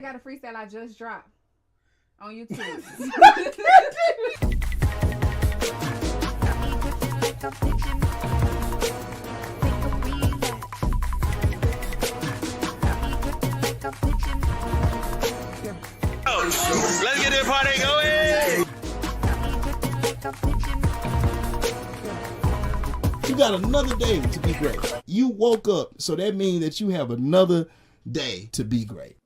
I got a freestyle I just dropped on YouTube. Let's get this party going. You got another day to be great. You woke up, so that means that you have another day to be great.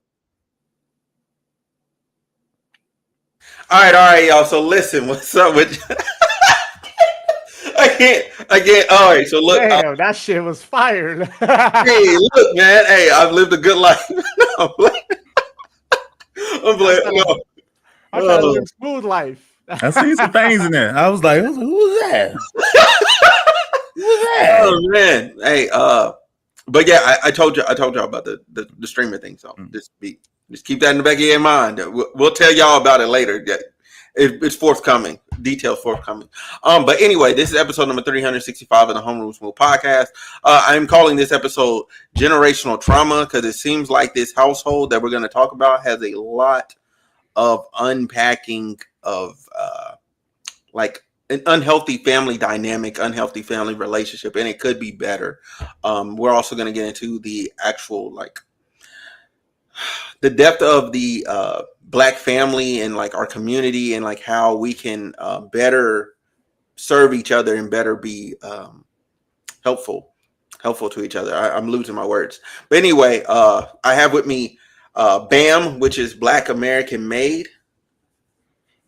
All right, y'all. So listen, what's up with I can't. All right, so look. Damn, that shit was fired. Hey, look, man. Hey, I've lived a good life. I'm playing. No. I'm trying to live a smooth life. I seen some things in there. I was like, who was that? Who was that? Oh man. Hey, but yeah, I told y'all about the streamer thing. So just keep that in the back of your mind. We'll tell y'all about it later. It's forthcoming. Details forthcoming. But anyway, this is episode number 365 of the Homeroom Smooth podcast. I'm calling this episode Generational Trauma because it seems like this household that we're going to talk about has a lot of unpacking of like an unhealthy family dynamic, unhealthy family relationship, and it could be better. We're also going to get into the actual like the depth of the Black family and like our community and like how we can better serve each other and better be helpful to each other. I'm losing my words, but anyway, I have with me Bam, which is Black American made,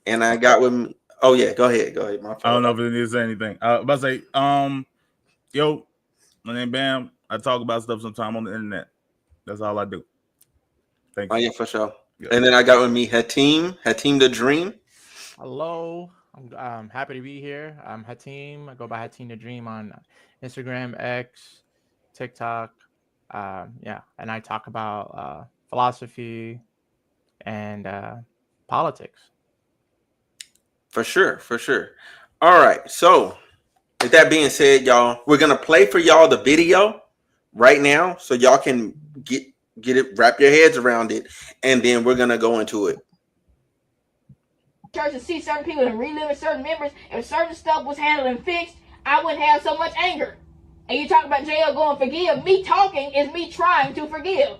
and I got with me. Oh yeah, go ahead. My fault. I don't know if it is anything. I was about to say, yo, my name Bam. I talk about stuff sometime on the internet. That's all I do. Thank you. Oh yeah, for sure. Yeah. And then I got with me Hatim the Dream. Hello, I'm happy to be here. I'm Hatim. I go by Hatim the Dream on Instagram, X, TikTok. Yeah, and I talk about philosophy and politics. For sure. All right. So with that being said, y'all, we're going to play for y'all the video right now so y'all can get it, wrap your heads around it, and then we're going to go into it. Church and see certain people and reliving certain memories, if certain stuff was handled and fixed, I wouldn't have so much anger. And you talk about JL going forgive. Me talking is me trying to forgive.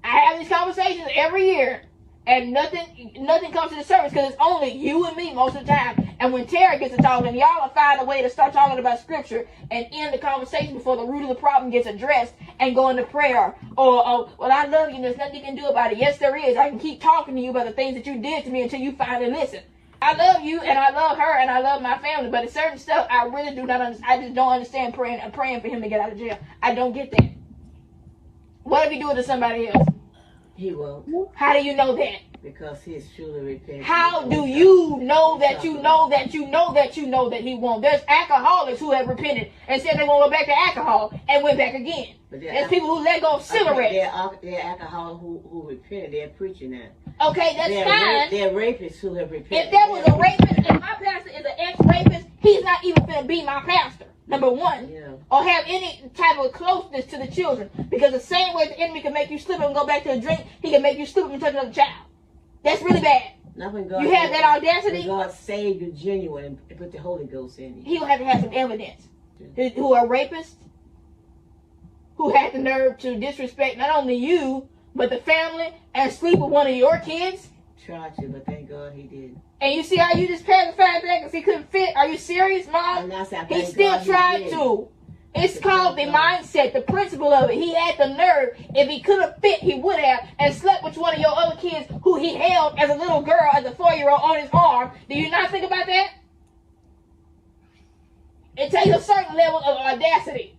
I have these conversations every year, and nothing comes to the surface because it's only you and me most of the time. And when Tara gets to talking, y'all will find a way to start talking about scripture and end the conversation before the root of the problem gets addressed and go into prayer. Or well, I love you and there's nothing you can do about it. Yes, there is. I can keep talking to you about the things that you did to me until you finally listen. I love you and I love her and I love my family, but at certain stuff I really do not understand. I just don't understand praying for him to get out of jail. I don't get that. What if he do it to somebody else? He won't. How do you know that? Because he's truly repentant. How do you know that you know that you know that you know that he won't? There's alcoholics who have repented and said they won't go back to alcohol and went back again. There's people who let go of cigarettes. They're alcoholics who repented. They're preaching that. Okay, that's fine. They're rapists who have repented. If there was a rapist, if my pastor is an ex-rapist, he's not even going to be my pastor. Number one, or have any type of closeness to the children. Because the same way the enemy can make you slip and go back to a drink, he can make you slip and touch another child. That's really bad. You have that audacity. When God saved you genuine and put the Holy Ghost in you. He'll have to have some evidence. Who are rapists, who had the nerve to disrespect not only you, but the family and sleep with one of your kids. Tried to, but thank God he did. And you see how you just pacified that because he couldn't fit? Are you serious, Mom? He still tried to. It's called the mindset, the principle of it. He had the nerve. If he could have fit, he would have, and slept with one of your other kids who he held as a little girl, as a 4-year-old on his arm. Do you not think about that? It takes a certain level of audacity.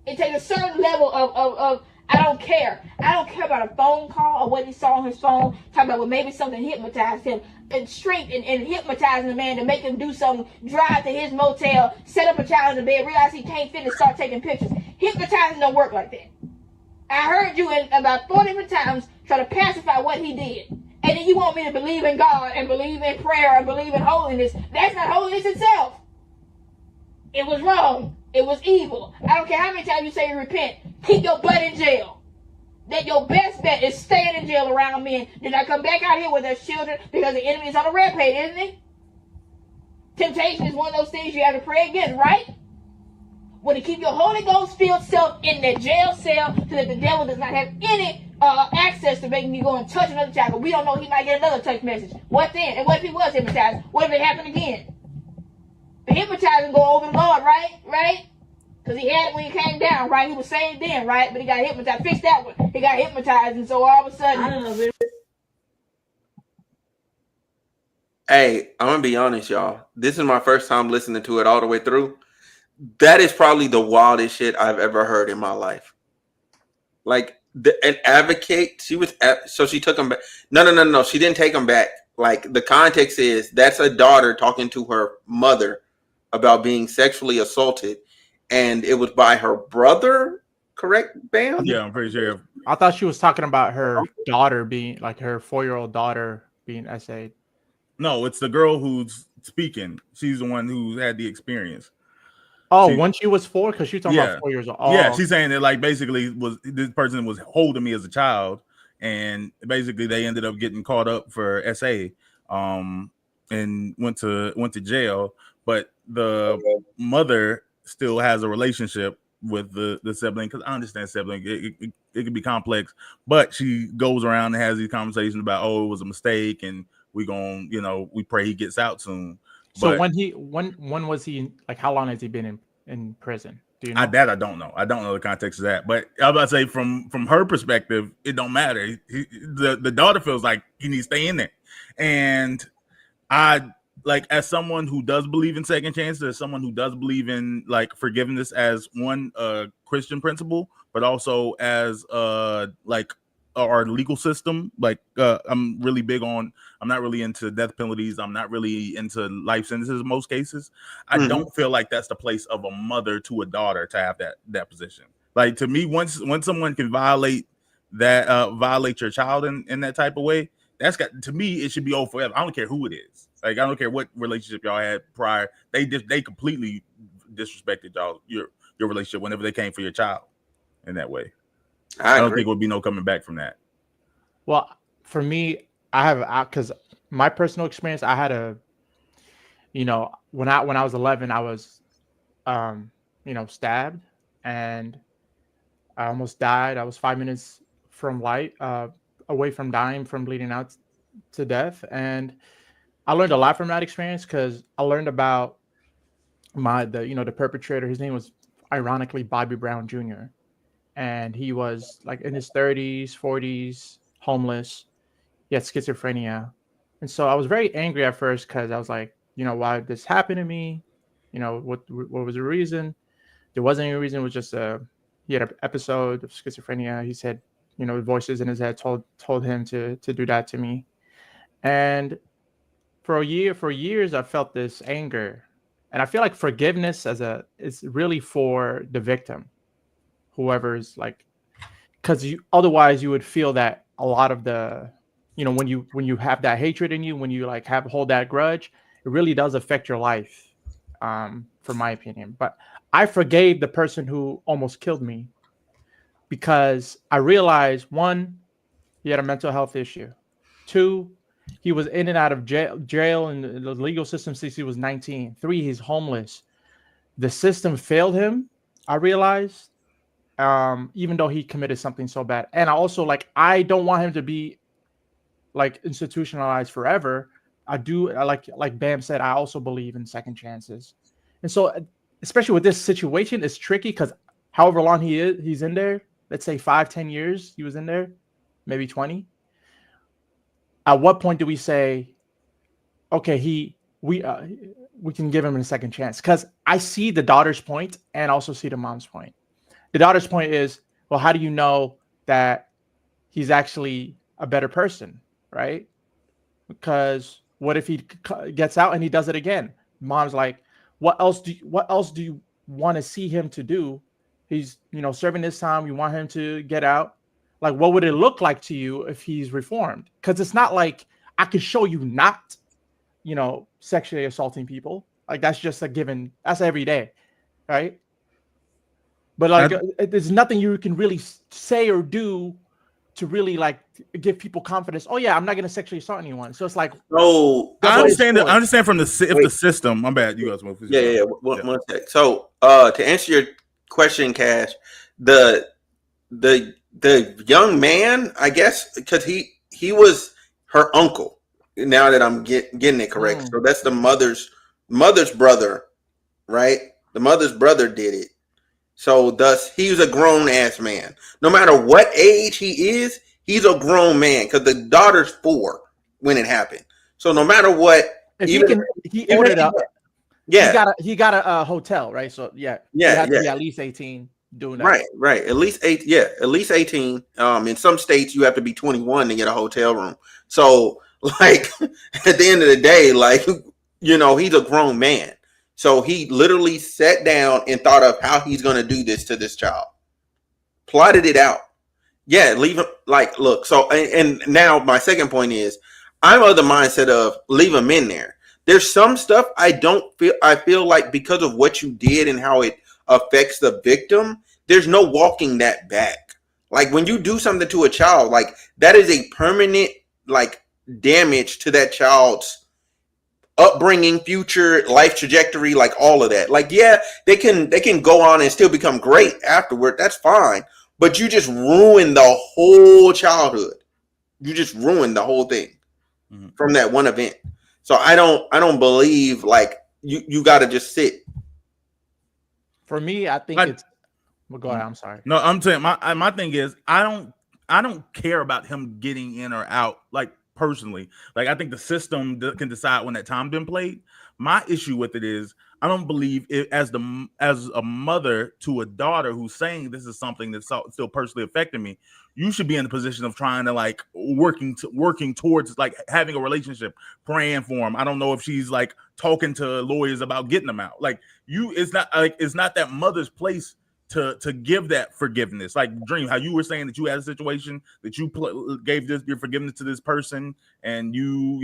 It takes a certain level of I don't care. I don't care about a phone call or what he saw on his phone. Talking about, well, maybe something hypnotized him. And straight and hypnotizing the man to make him do something. Drive to his motel, set up a child in the bed, realize he can't fit and start taking pictures. Hypnotizing don't work like that. I heard you in about 4 different times try to pacify what he did. And then you want me to believe in God and believe in prayer and believe in holiness. That's not holiness itself. It was wrong. It was evil. I don't care how many times you say you repent. Keep your butt in jail. that your best bet is staying in jail around men. Do not come back out here with us children because the enemy is on a rampage, isn't it? Temptation is one of those things you have to pray against, right? When to keep your Holy Ghost filled self in that jail cell so that the devil does not have any access to making you go and touch another child. But we don't know, he might get another text message. What then? And what if he was hypnotized? What if it happened again? The hypnotizing go over the Lord, right? Right? Because he had it when he came down, right? He was saved then, right? But he got hypnotized. Fix that one. He got hypnotized, and so all of a sudden, I don't know. Really. Hey, I'm gonna be honest, y'all. This is my first time listening to it all the way through. That is probably the wildest shit I've ever heard in my life. Like an advocate, so she took him back. No. She didn't take him back. Like the context is that's a daughter talking to her mother about being sexually assaulted, and it was by her brother. Correct, Bam? Yeah, I'm pretty sure. I thought she was talking about her daughter being like her 4-year-old daughter being essayed. No, it's the girl who's speaking. She's the one who had the experience. Oh, when she was 4, because she's talking Yeah. about 4 years old. Oh. Yeah, she's saying that like basically this person was holding me as a child, and basically they ended up getting caught up for SA, and went to jail. But the mother still has a relationship with the sibling, because I understand sibling it can be complex, but she goes around and has these conversations about, oh, it was a mistake, and we pray he gets out soon. So but when was he, like, how long has he been in prison? Do you know? I don't know. I don't know the context of that. But I was about to say from her perspective, it don't matter. The daughter feels like he needs to stay in there. And I, like, as someone who does believe in second chances, as someone who does believe in like forgiveness as one Christian principle, but also as like our legal system, like I'm really big on, I'm not really into death penalties, I'm not really into life sentences in most cases. I don't feel like that's the place of a mother to a daughter to have that position. Like, to me, once someone can violate your child in that type of way, that's got, to me, it should be over forever. I don't care who it is. Like, I don't care what relationship y'all had prior. They completely disrespected your relationship whenever they came for your child in that way. I don't think it would be no coming back from that. Well, for me, because my personal experience, I had when I was 11, I was, stabbed, and I almost died. I was 5 minutes from away from dying, from bleeding out to death. And I learned a lot from that experience, because I learned about the perpetrator. His name was ironically Bobby Brown Jr. And he was like in his 30s, 40s, homeless. He had schizophrenia. And so I was very angry at first, because I was like, why did this happen to me? What was the reason? There wasn't any reason. It was just he had an episode of schizophrenia. He said, voices in his head told him to do that to me. And for years, I felt this anger. And I feel like forgiveness is really for the victim. Whoever's like, because otherwise you would feel that a lot of the, when you have that hatred in you, when you like hold that grudge, it really does affect your life, from my opinion. But I forgave the person who almost killed me, because I realized, 1, he had a mental health issue. 2, he was in and out of jail in the legal system since he was 19. 3, he's homeless. The system failed him, I realized. Even though he committed something so bad. And I also, I don't want him to be like institutionalized forever. I like Bam said, I also believe in second chances. And so, especially with this situation, it's tricky, because however long he's in there, let's say 5-10 years he was in there, maybe 20. At what point do we say, okay, we can give him a second chance? Because I see the daughter's point and also see the mom's point. The daughter's point is, well, how do you know that he's actually a better person, right? Because what if he gets out and he does it again? Mom's like, what else do you want to see him to do? He's, serving this time. You want him to get out. Like, what would it look like to you if he's reformed? Because it's not like I could show you not, sexually assaulting people. Like, that's just a given. That's every day, right? But there's nothing you can really say or do to really like give people confidence. Oh yeah, I'm not gonna sexually assault anyone. So it's like, So I understand. I Wait. understand from the the system. My bad. You guys move. Yeah. One sec. So, to answer your question, Cash, the young man, I guess, because he was her uncle. Now that I'm getting it correct, so that's the mother's brother, right? The mother's brother did it. So thus, he's a grown ass man. No matter what age he is, he's a grown man because the daughter's 4 when it happened. So no matter what, if even he ordered up. Yeah, he got a hotel, right? So you have to be at least 18 doing that. Right. At least 18. In some states you have to be 21 to get a hotel room. So like at the end of the day, like, you know, he's a grown man. So he literally sat down and thought of how he's going to do this to this child. Plotted it out. Yeah, leave him. Like, look. So and now my second point is, I'm of the mindset of leave him in there. There's some stuff I feel like because of what you did and how it affects the victim, there's no walking that back. Like when you do something to a child, like that is a permanent like damage to that child's upbringing, future, life trajectory, like all of that. Like, yeah, they can go on and still become great afterward. That's fine. But you just ruin the whole childhood. You just ruined the whole thing from that one event. So I don't believe like you got to just sit. For me, I think it's. Well, go ahead. I'm sorry. No, I'm saying my thing is I don't care about him getting in or out. Like personally, like I think the system can decide when that time's been played. My issue with it is I don't believe it as a mother to a daughter who's saying this is something that's still personally affecting me. You should be in the position of trying to like working towards like having a relationship, praying for him. I don't know if she's like talking to lawyers about getting them out. Like it's not that mother's place to give that forgiveness. Like Dream, how you were saying that you had a situation that you gave your forgiveness to this person and you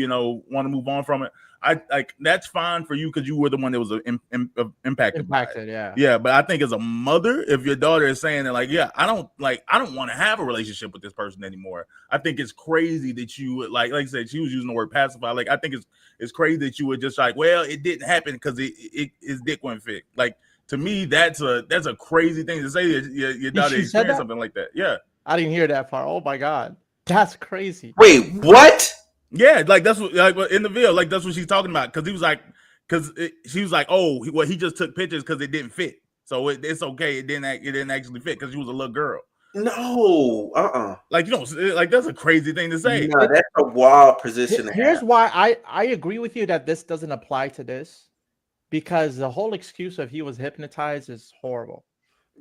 want to move on from it. I like that's fine for you because you were the one that was impacted. Yeah. But I think as a mother, if your daughter is saying that, like, yeah, I don't want to have a relationship with this person anymore. I think it's crazy that you would like I said, she was using the word pacify. Like, I think it's crazy that you would just like, well, it didn't happen because his dick went fit. Like, to me, that's a crazy thing to say. Your daughter experienced something like that. Yeah, I didn't hear that part. Oh my god, that's crazy. Wait, what? Yeah, like that's what like in the video, like that's what she's talking about. Because he was like, she was like, oh, he just took pictures because it didn't fit, so it's okay. It didn't actually fit because she was a little girl. No, like like that's a crazy thing to say. No, that's a wild position. Here's why I agree with you that this doesn't apply to this. Because the whole excuse of he was hypnotized is horrible.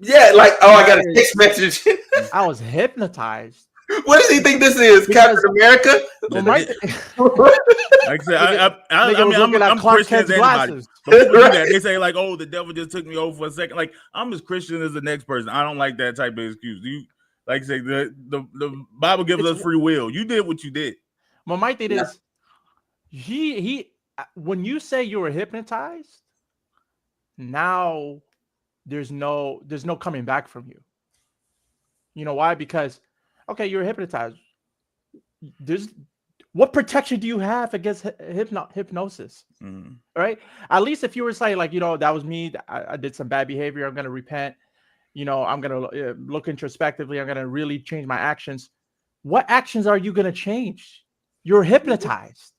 Yeah, like, oh, I got a text message. I was hypnotized. What does he think this is? Captain America? Like I said, I'm Christian as anybody. But people do that. They say like, oh, the devil just took me over for a second. Like, I'm as Christian as the next person. I don't like that type of excuse. You like I say the Bible gives us free will. You did what you did. Well, my thing is he when you say you were hypnotized, now there's no coming back from you. You know why? Because okay, you're hypnotized. What protection do you have against hypnosis? Right? At least if you were saying like, that was me. I did some bad behavior. I'm going to repent. I'm going to look introspectively. I'm going to really change my actions. What actions are you going to change? You're hypnotized.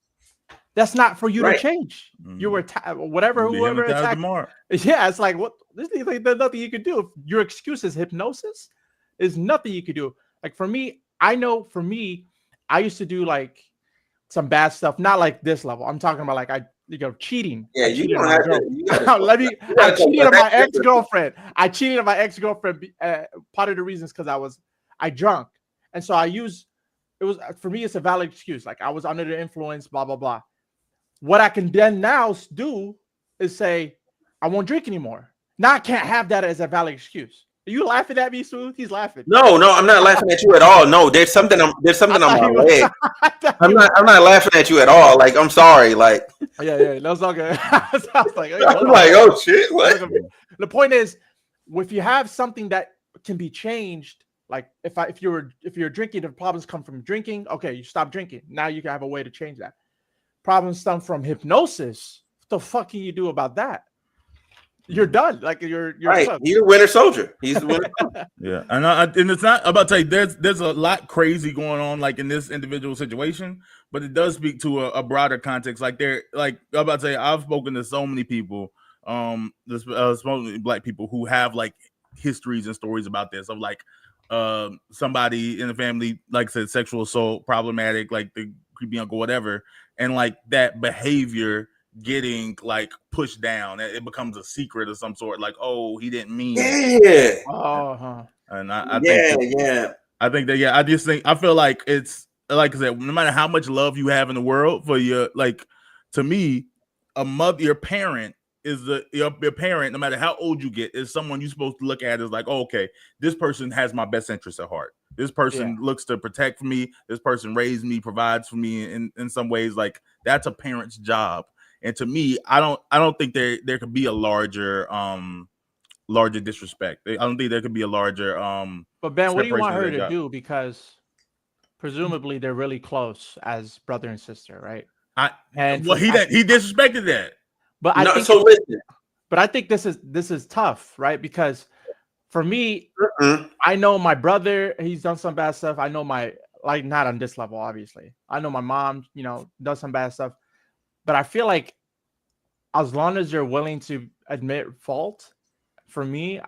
That's not for you to change. You were whoever attacked. Yeah, it's like what there's nothing you can do. If your excuse is hypnosis, there's nothing you could do. Like for me, I know I used to do like some bad stuff, not like this level. I'm talking about like cheating. Yeah, you don't have to. I cheated on my ex-girlfriend. I cheated on my ex-girlfriend. Part of the reasons because I drunk, and so it was for me. It's a valid excuse. Like I was under the influence. Blah blah blah. What I can then now do is say, I won't drink anymore. Now I can't have that as a valid excuse. Are you laughing at me, Smooth? He's laughing. No, I'm not laughing at you at all. No, there's something on my leg. I'm not laughing at you at all. Like, I'm sorry. Like, yeah, that's all good. I was like, I'm like, oh shit. What? The point is, if you have something that can be changed, Like if you're drinking, the problems come from drinking. Okay, you stop drinking. Now you can have a way to change that. Problems stem from hypnosis. What the fuck can you do about that? You're done. Like you're right. cooked. He's the winter soldier. He's the winter soldier. Yeah, and it's not I'm about to say there's a lot crazy going on like in this individual situation, but it does speak to a broader context. Like I'm about to say I've spoken to so many people, mostly Black people who have like histories and stories about this of like somebody in the family, like I said, sexual assault, problematic, like the creepy uncle, whatever, and like that behavior getting like pushed down, it becomes a secret of some sort, like, oh, he didn't mean Yeah. Uh-huh. and I think that I just think I feel like it's like I said, no matter how much love you have in the world for your, like, to me, your parent is your parent, no matter how old you get, is someone you're supposed to look at as like, oh, okay, this person has my best interest at heart. This person looks to protect me. This person raised me, provides for me in some ways. Like, that's a parent's job. And to me, I don't think there could be a larger disrespect. I don't think there could be a larger But Ben, what do you want her to job. do? Because presumably they're really close as brother and sister, right? He disrespected that. But I think this is tough, right? Because for me, I know my brother, he's done some bad stuff. I know not on this level, obviously. I know my mom, does some bad stuff. But I feel like as long as you're willing to admit fault, for me,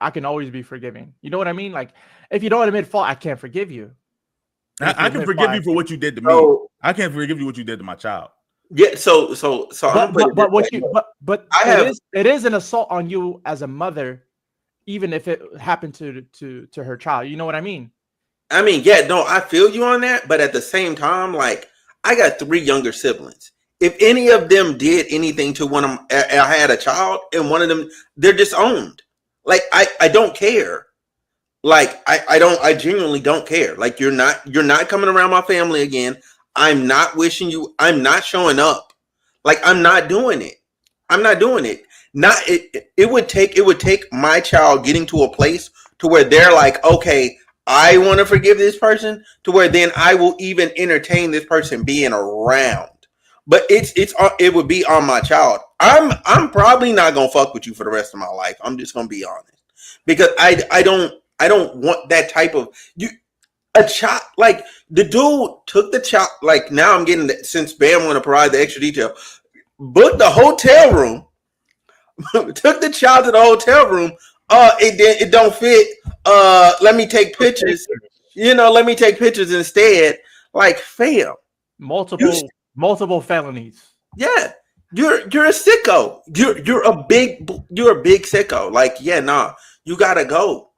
I can always be forgiving. You know what I mean? Like, if you don't admit fault, I can't forgive you. I can forgive you for what you did to me. I can't forgive you what you did to my child. Yeah. So it is an assault on you as a mother, even if it happened to her child. You know what I mean? I mean, yeah, no, I feel you on that, but at the same time, like, I got 3 younger siblings. If any of them did anything to one of them, I had a child, and one of them, they're disowned. Like, I don't care. Like, I genuinely don't care. Like, you're not coming around my family again. I'm not wishing you, I'm not showing up. Like, I'm not doing it. It would take my child getting to a place to where they're like, okay, I want to forgive this person, to where then I will even entertain this person being around. But it would be on my child. I'm probably not gonna fuck with you for the rest of my life. I'm just gonna be honest, because I don't want that type of a child. Like, the dude took the child. Like, now I'm getting that, since Bam want to provide the extra detail. Booked the hotel room. Took the child to the hotel room. It don't fit. Let me take pictures. Let me take pictures instead. Like, fam. Multiple felonies. Yeah, you're a sicko. You're a big sicko. Like, yeah, nah, you gotta go.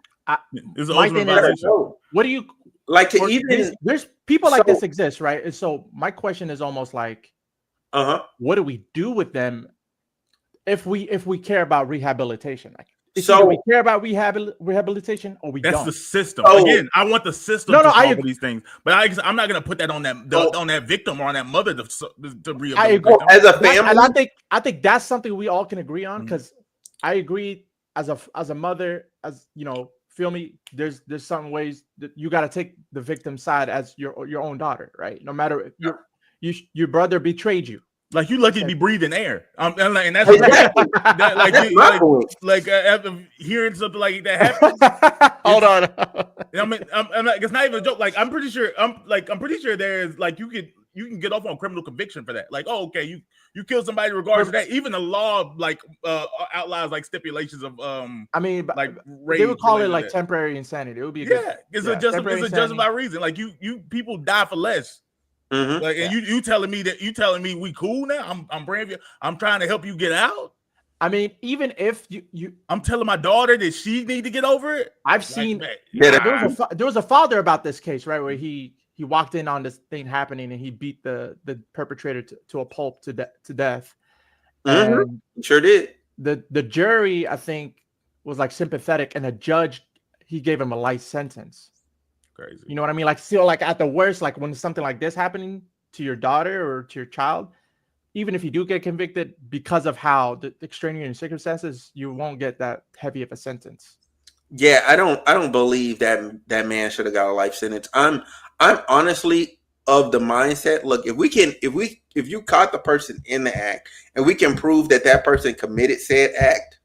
What do you like to even? There's people like this exist, right? And so my question is almost like, what do we do with them if we care about rehabilitation? Like, do we care about rehabilitation, or we don't? That's the system. Again, I want the system to solve these things, but I'm not going to put that on that victim or on that mother to rehabilitate. I agree. As a family, and I think that's something we all can agree on, because I agree as a mother, as feel me. There's some ways that you got to take the victim's side as your own daughter, right? No matter if your brother betrayed you. Like, you lucky to be breathing air. And that's after hearing something like that happen. Hold on. I mean, it's not even a joke. Like, I'm pretty sure there's like you can get off on criminal conviction for that. Like, oh, okay, you killed somebody regardless of that. Even the law outlines like stipulations of I mean, like they would call it like temporary insanity. It would be it's a justified reason. Like, you people die for less. Like, and you telling me we cool now? I'm brand new. I'm trying to help you get out. I mean, even if I'm telling my daughter that she need to get over it. I've seen there was a father about this case, right, where he walked in on this thing happening and he beat the perpetrator to a pulp to death. Sure did. The jury, I think, was like sympathetic, and the judge, he gave him a life sentence. Crazy. You know what I mean? Like, still, like, at the worst, like, when something like this happening to your daughter or to your child, even if you do get convicted, because of how the extraneous circumstances, you won't get that heavy of a sentence. Yeah, I don't believe that man should have got a life sentence. I'm honestly of the mindset. Look, if you caught the person in the act and we can prove that person committed said act,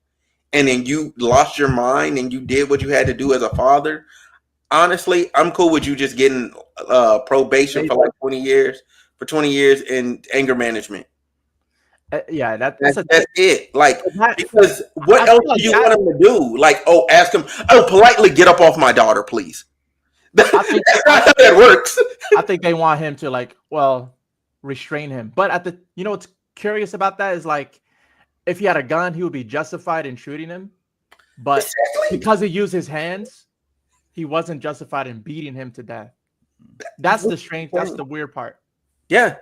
and then you lost your mind and you did what you had to do as a father, honestly, I'm cool with you just getting probation for like 20 years, for 20 years in anger management. Yeah, That's it. Like, that, because I what else feel like do you that. want him to do? Like, ask him, politely get up off my daughter, please. That's I think not how that works. I think they want him to like, well, restrain him. But what's curious about that is like, if he had a gun, he would be justified in shooting him. But Exactly. because he used his hands, he wasn't justified in beating him to death. That's the strange. That's the weird part. Yeah.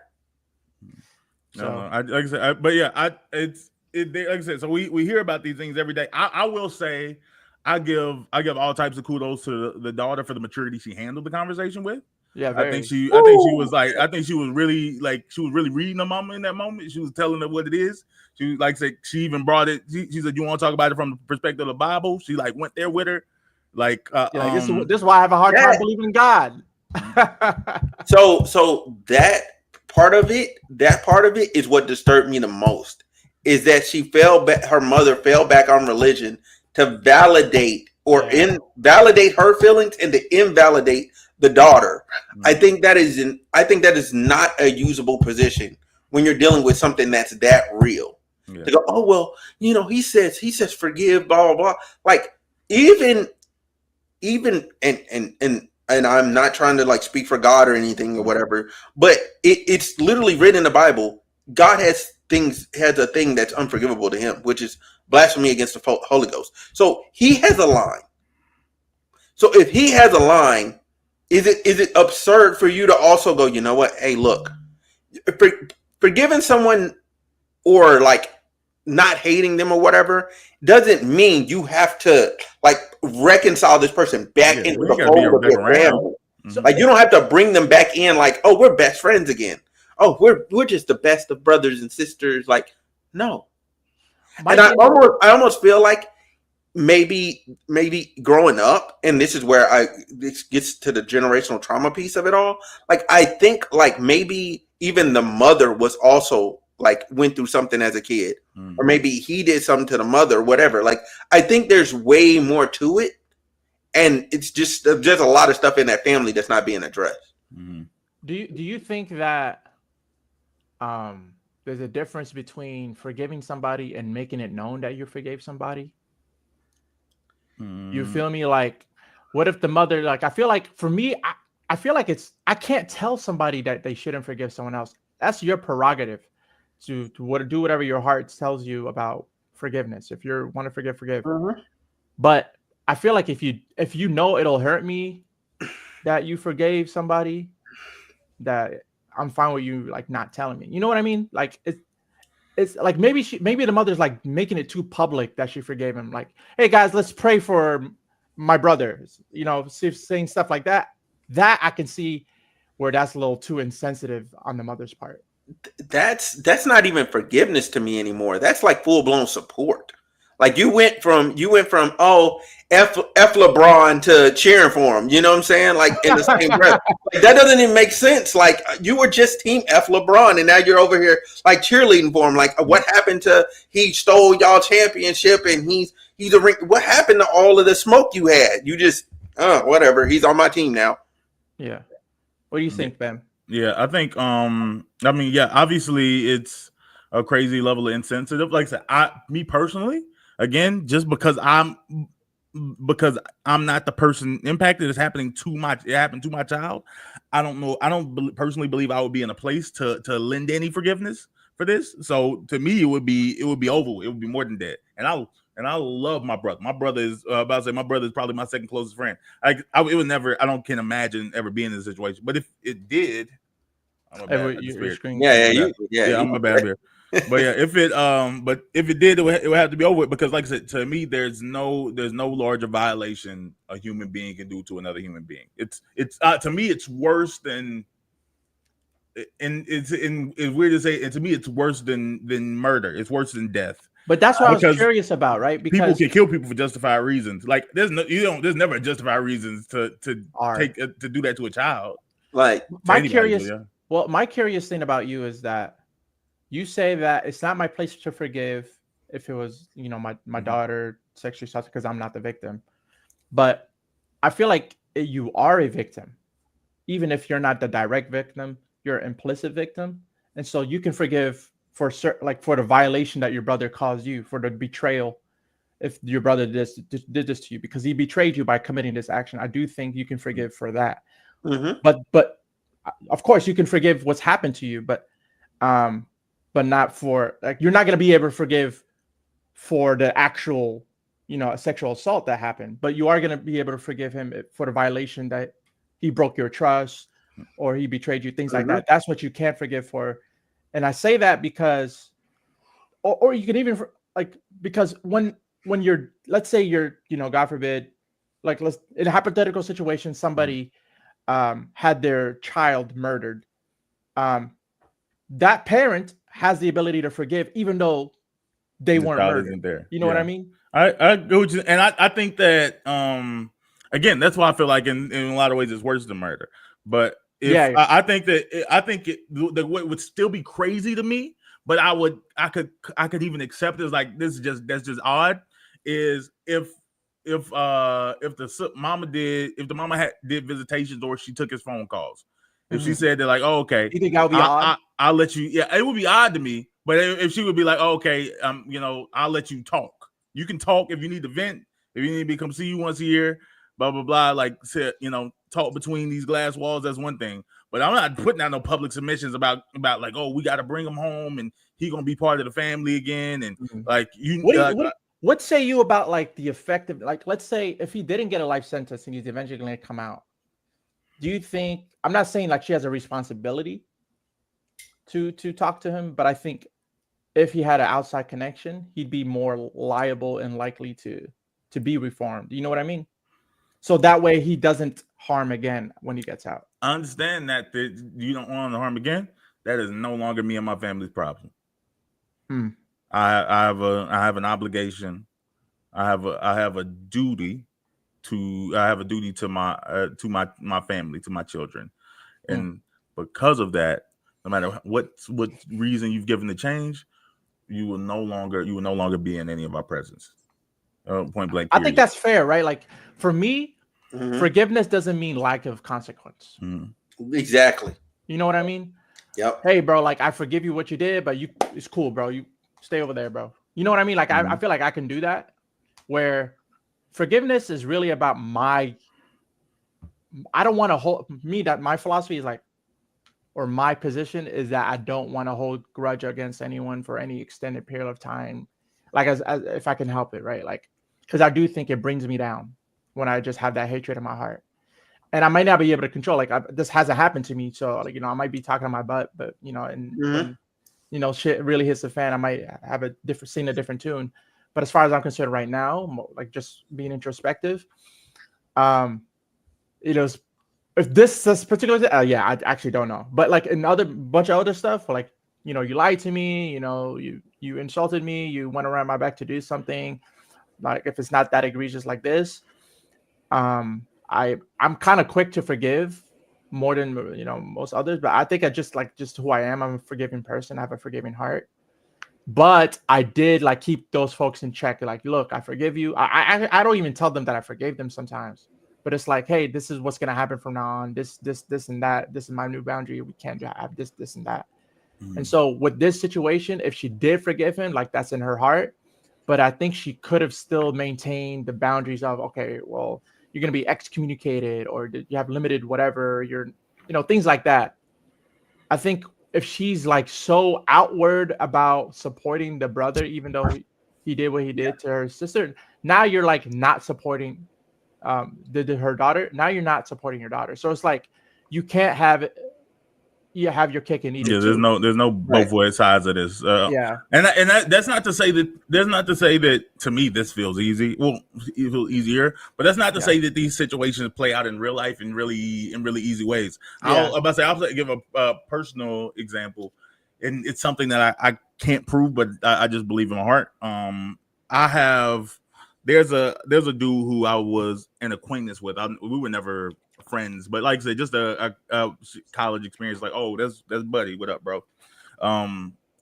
So like I said, but yeah, like I said. So we hear about these things every day. I will say, I give all types of kudos to the daughter for the maturity she handled the conversation with. Yeah, I think she was really reading the mama in that moment. She was telling her what it is. She like said she even brought it. She said, "You want to talk about it from the perspective of the Bible?" She like went there with her. Like, this is why I have a hard time believing in God. So that part of it is what disturbed me the most. Is that her mother fell back on religion to validate invalidate her feelings and to invalidate the daughter. I think that is not a usable position when you're dealing with something that's that real. Yeah. To go, oh well, he says forgive, blah blah blah. Like even and I'm not trying to like speak for God or anything or whatever, but it's literally written in the Bible. God has a thing that's unforgivable to him, which is blasphemy against the Holy Ghost. So he has a line. So if he has a line, is it absurd for you to also go, you know what? Hey, look, forgiving someone or like not hating them or whatever doesn't mean you have to like reconcile this person back into the fold of your family. Mm-hmm. Like you don't have to bring them back in like, oh, we're best friends again. Oh, we're just the best of brothers and sisters. Like, no. And I almost feel like maybe growing up, and this is where this gets to the generational trauma piece of it all. Like I think like maybe even the mother was also like went through something as a kid, or maybe he did something to the mother, whatever. Like I think there's way more to it, and it's just there's a lot of stuff in that family that's not being addressed. Mm-hmm. Do you think that there's a difference between forgiving somebody and making it known that you forgave somebody? You feel me? Like, what if the mother, like, I feel like for me, I feel like I can't tell somebody that they shouldn't forgive someone else. That's your prerogative to do whatever your heart tells you about forgiveness. If you want to forgive. Mm-hmm. But I feel like if you know it'll hurt me that you forgave somebody, that I'm fine with you like not telling me. You know what I mean? Like it's like maybe the mother's like making it too public that she forgave him. Like, hey guys, let's pray for my brothers. Saying stuff like that. That I can see where that's a little too insensitive on the mother's part. That's not even forgiveness to me anymore. That's like full blown support. Like you went from oh F LeBron to cheering for him. You know what I'm saying? Like in the same breath. Like, that doesn't even make sense. Like you were just team F LeBron, and now you're over here like cheerleading for him. Like what happened to he stole y'all championship and he's a ring. What happened to all of the smoke you had? You just whatever. He's on my team now. Yeah. What do you think, Ben? Yeah, I think obviously it's a crazy level of insensitive. Like I said, me personally, again, just because I'm not the person impacted, it happened to my child. I don't know. I don't personally believe I would be in a place to lend any forgiveness for this. So to me, it would be over. It would be more than that. And I love my brother. My brother is my brother is probably my second closest friend. It would never. I can't imagine ever being in this situation. But if it did, I'm a bad spirit. I'm a bad bear. But yeah, if it did, it would have to be over with, because like I said, to me, there's no larger violation a human being can do to another human being. It's to me, it's worse than, and it's weird to say, and to me, it's worse than murder. It's worse than death. But that's what I was Because curious about, right? people Because can kill people for justified reasons. Like there's never justified reasons to do that to a child. Like my anybody, curious, yeah. well, my curious thing about you is that you say that it's not my place to forgive if it was, you know, my daughter sexually assaulted because I'm not the victim. But I feel like you are a victim, even if you're not the direct victim, you're an implicit victim, and so you can forgive for like for the violation that your brother caused you, for the betrayal. If your brother did this to you because he betrayed you by committing this action, I do think you can forgive for that. But of course you can forgive what's happened to you, but not for, like, you're not going to be able to forgive for the actual, you know, a sexual assault that happened, but you are going to be able to forgive him for the violation that he broke your trust or he betrayed you, things like that. That's what you can't forgive for. And I say that because, or you can even like, because when you're, let's say you're, you know, God forbid, like in a hypothetical situation, somebody had their child murdered. That parent has the ability to forgive, even though they weren't murdered. There. You know what I mean? I go with you, and I think that again, that's why I feel like in a lot of ways it's worse than murder. But I think that the way it would still be crazy to me, but I could even accept it as like that's just odd. Is if the mama did visitations or she took his phone calls. If she said that, like, oh, okay, you think that would be odd? I'll let you. Yeah, it would be odd to me. But if she would be like, oh, okay, you know, I'll let you talk. You can talk if you need to vent. If you need to come see you once a year, blah blah blah. Like, you know, talk between these glass walls. That's one thing. But I'm not putting out no public submissions about like, oh, we got to bring him home and he gonna be part of the family again. And like you, what say you about like the effect of, like, let's say if he didn't get a life sentence and he's eventually going to come out, do you think, I'm not saying like she has a responsibility to talk to him, but I think if he had an outside connection, he'd be more liable and likely to be reformed. You know what I mean? So that way he doesn't harm again when he gets out. I understand that you don't want him to harm again. That is no longer me and my family's problem. I have an obligation. I have a duty to my family, to my children, and because of that, no matter what reason you've given to change, you will no longer be in any of our presence. Point blank. Period. I think that's fair, right? Like for me, forgiveness doesn't mean lack of consequence. Exactly. You know what I mean? Yep. Hey, bro, like I forgive you what you did, but it's cool, bro. You stay over there, bro. You know what I mean? Like I feel like I can do that. Where forgiveness is really about I don't want to hold that my philosophy is like, or my position is that I don't want to hold grudge against anyone for any extended period of time. Like as if I can help it, right? Like, because I do think it brings me down when I just have that hatred in my heart. And I might not be able to control, like this hasn't happened to me. So like, you know, I might be talking on my butt, but you know, and when, you know, shit really hits the fan, I might have a different tune. But as far as I'm concerned right now, like just being introspective, you know, if this particular, I actually don't know. But like in bunch of other stuff, like, you know, you lied to me, you know, you insulted me, you went around my back to do something. Like if it's not that egregious like this, I'm kind of quick to forgive more than, you know, most others. But I think just who I am. I'm a forgiving person. I have a forgiving heart. But I did like keep those folks in check. Like, look, I forgive you. I don't even tell them that I forgave them sometimes. But it's like, hey, this is what's gonna happen from now on. This and that. This is my new boundary. We can't have this and that. And so with this situation, if she did forgive him, like that's in her heart. But I think she could have still maintained the boundaries of, okay, well, you're gonna be excommunicated, or you have limited whatever. You're, you know, things like that. I think if she's like so outward about supporting the brother, even though he did what he did to her sister, now you're like not supporting her daughter. Now you're not supporting your daughter. So it's like you can't have your cake and eat it. Yeah, there's no both ways sides of this. And that's not to say that to me this feels easy. Well, it feels easier, but that's not to say that these situations play out in real life in really easy ways. I'll give a personal example. and it's something that I can't prove, but I just believe in my heart. There's a dude who I was an acquaintance with. We were never friends, but like I said, just a college experience. Like, oh, that's Buddy. What up, bro?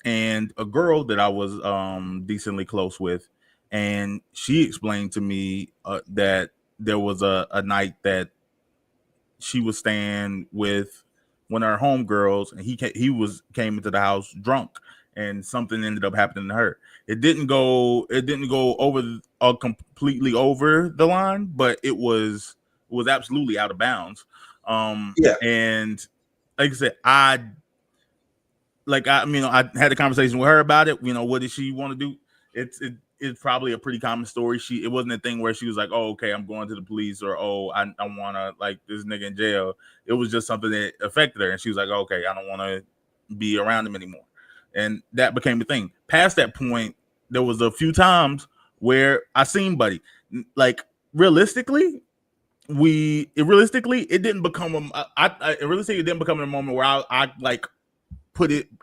And a girl that I was decently close with, and she explained to me that there was a night that she was staying with one of her homegirls, and he came into the house drunk, and something ended up happening to her. It didn't go over completely over the line, but it was absolutely out of bounds. Yeah. And like I said, I had a conversation with her about it. What did she want to do? It's probably a pretty common story. It wasn't a thing where she was like, oh, okay, I'm going to the police, or oh, I want to like this nigga in jail. It was just something that affected her, and she was like, okay, I don't want to be around him anymore. And that became the thing. Past that point, there was a few times where I seen Buddy. Like realistically, it didn't become it didn't become a moment where I like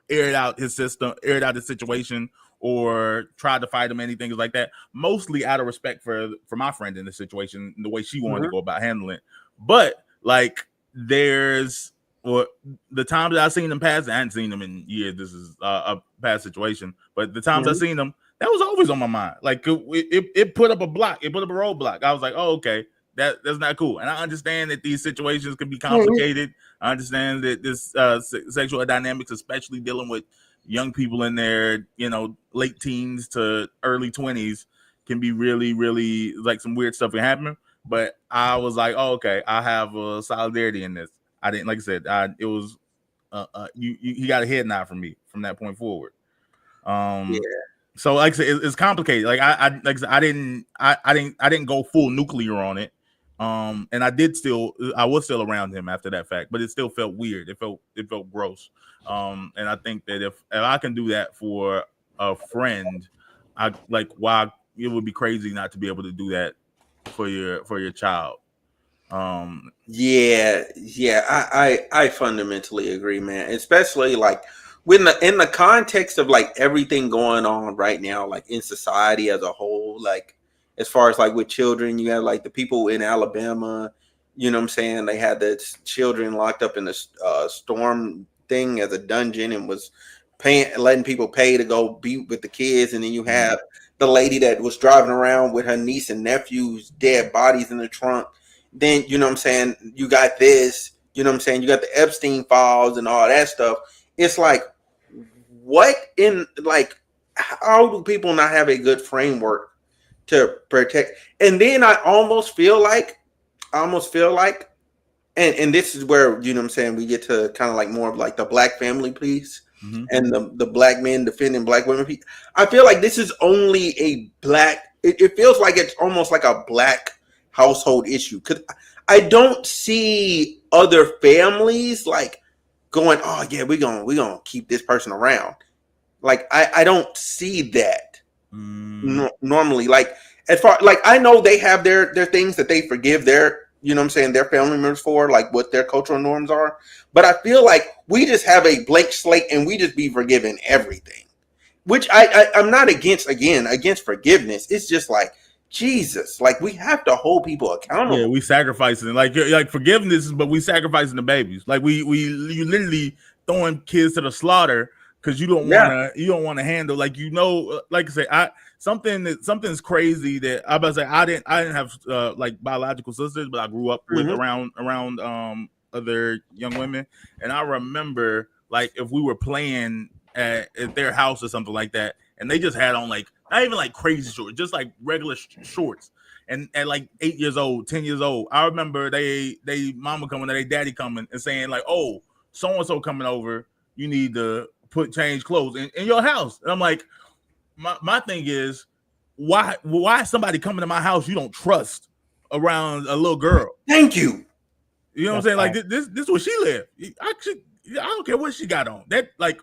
aired out his situation, or tried to fight him, anything like that. Mostly out of respect for my friend in the situation, and the way she wanted to go about handling it. But like, there's the times that I've seen him pass, I hadn't seen him in years. This is a past situation, but the times I've seen him, that was always on my mind. Like it put up a block, it put up a roadblock. I was like, oh, okay, that's not cool. And I understand that these situations can be complicated. I understand that this sexual dynamics, especially dealing with young people in their late teens to early 20s, can be really, really like some weird stuff can happen. But I was like, oh, okay, I have a solidarity in this. I didn't, like I said, it was he got a head nod from me from that point forward. So like I said, it's complicated. Like I didn't go full nuclear on it. And I was still around him after that fact, but it still felt weird. It felt gross. And I think that if I can do that for a friend, why it would be crazy not to be able to do that for your child. Yeah, I fundamentally agree, man. Especially like in the context of like everything going on right now, like in society as a whole, like as far as like with children, you have like the people in Alabama, you know what I'm saying? They had the children locked up in the storm thing as a dungeon, and was letting people pay to go be with the kids. And then you have the lady that was driving around with her niece and nephew's dead bodies in the trunk. Then, you know what I'm saying, you got this, you know what I'm saying, you got the Epstein files and all that stuff. It's like, what in, like, how do people not have a good framework to protect? And then I almost feel like, and this is where, you know what I'm saying, we get to kind of like more of like the black family piece, and the black men defending black women piece. I feel like this is only a black, it feels like it's almost like a black household issue, because I don't see other families like going, oh yeah, we're gonna keep this person around. Like I don't see that normally. Like as far like I know they have their things that they forgive their, you know what I'm saying, their family members for, like what their cultural norms are. But I feel like we just have a blank slate and we just be forgiving everything, which I'm not against forgiveness. It's just like, Jesus, like we have to hold people accountable. Yeah, we sacrificing like forgiveness, but we sacrificing the babies. Like you literally throwing kids to the slaughter because you don't want to handle, like, like I say, something's crazy that I about to say. I didn't have like biological sisters, but I grew up with around other young women, and I remember like if we were playing at their house or something like that, and they just had on like not even like crazy shorts, just like regular shorts. And at like 8 years old, 10 years old, I remember they mama coming, they daddy coming and saying like, oh, so and so coming over, you need to change clothes in your house. And I'm like, my thing is, why is somebody coming to my house you don't trust around a little girl? Thank you. You know what I'm saying? Like this is where she live. I don't care what she got on. That like.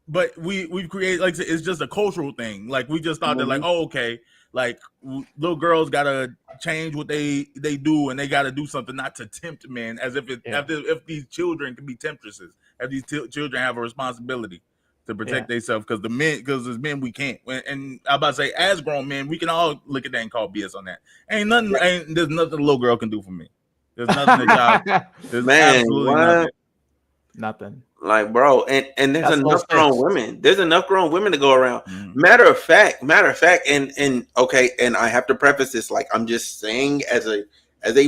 But we've created, like, it's just a cultural thing. Like we just thought that like, oh, okay, like little girls gotta change what they do, and they gotta do something not to tempt men, as if if these children can be temptresses. have these children have a responsibility to protect themselves because as men we can't. And I'm about to say, as grown men, we can all look at that and call BS on that. There's nothing a little girl can do for me. There's nothing that y'all. There's absolutely nothing. Nothing. Like, bro, and there's enough grown women. There's enough grown women to go around. Matter of fact, and okay, and I have to preface this like I'm just saying as a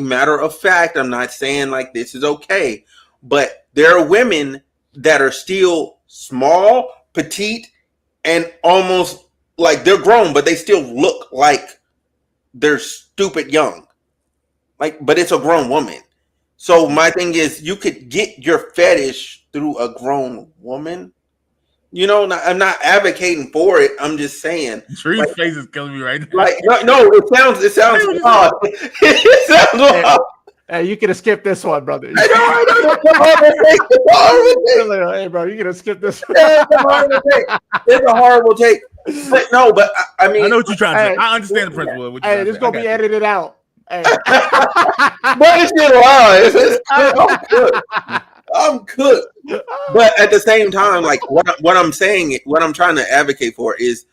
matter of fact. I'm not saying like this is okay, but there are women that are still small, petite, and almost like they're grown, but they still look like they're stupid young. Like, but it's a grown woman. So my thing is, you could get your fetish through a grown woman. You know, I'm not advocating for it. I'm just saying. Tree's like, face is killing me right now. Like, no, it sounds odd. It sounds odd. Hey, you could have skipped this one, brother. I know. Hey, bro, you could have skipped this one. It's a horrible take. But no, but I mean, I know what you're trying to say. I understand the principle. Hey, this is gonna be edited out. Hey. But it's still live. I'm cooked. But at the same time, like what I'm saying, what I'm trying to advocate for is